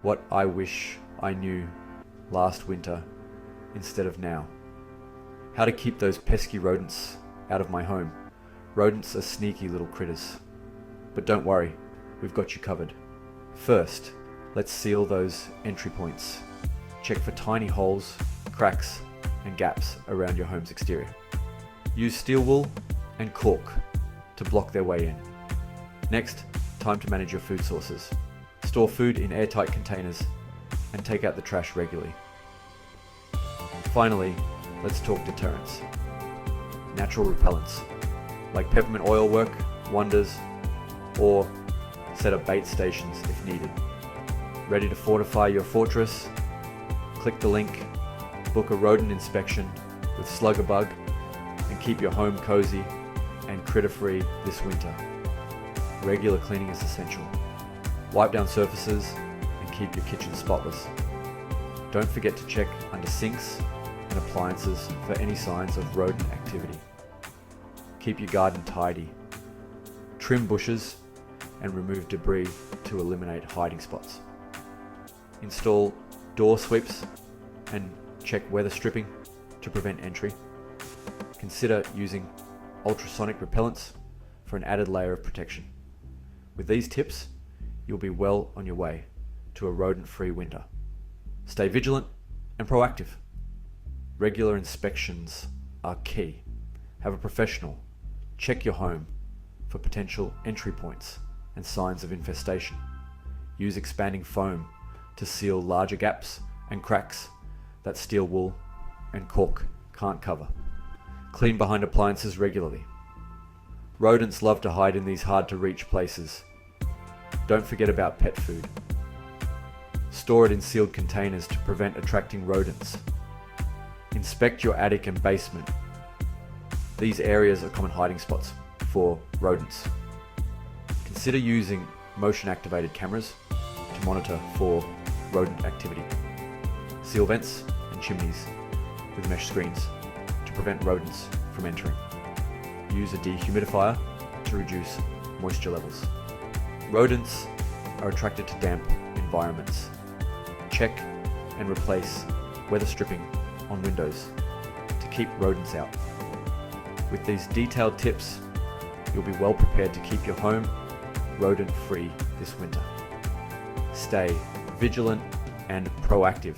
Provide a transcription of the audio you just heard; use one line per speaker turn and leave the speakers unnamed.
What I wish I knew last winter instead of now. How to keep those pesky rodents out of my home. Rodents are sneaky little critters. But don't worry, we've got you covered. First, let's seal those entry points. Check for tiny holes, cracks, and gaps around your home's exterior. Use steel wool and cork to block their way in. Next, time to manage your food sources. Store food in airtight containers and take out the trash regularly. Finally, let's talk deterrents. Natural repellents, like peppermint oil work wonders, or set up bait stations if needed. Ready to fortify your fortress? Click the link, book a rodent inspection with Slug-A-Bug, and keep your home cozy and critter-free this winter. Regular cleaning is essential. Wipe down surfaces and keep your kitchen spotless. Don't forget to check under sinks and appliances for any signs of rodent activity. Keep your garden tidy. Trim bushes and remove debris to eliminate hiding spots. Install door sweeps and check weather stripping to prevent entry. Consider using ultrasonic repellents for an added layer of protection. With these tips, you'll be well on your way to a rodent-free winter. Stay vigilant and proactive. Regular inspections are key. Have a professional check your home for potential entry points and signs of infestation. Use expanding foam to seal larger gaps and cracks that steel wool and cork can't cover. Clean behind appliances regularly. Rodents love to hide in these hard-to-reach places. Don't forget about pet food. Store it in sealed containers to prevent attracting rodents. Inspect your attic and basement. These areas are common hiding spots for rodents. Consider using motion-activated cameras to monitor for rodent activity. Seal vents and chimneys with mesh screens to prevent rodents from entering. Use a dehumidifier to reduce moisture levels. Rodents are attracted to damp environments. Check and replace weather stripping on windows to keep rodents out. With these detailed tips, you'll be well prepared to keep your home rodent-free this winter. Stay vigilant and proactive.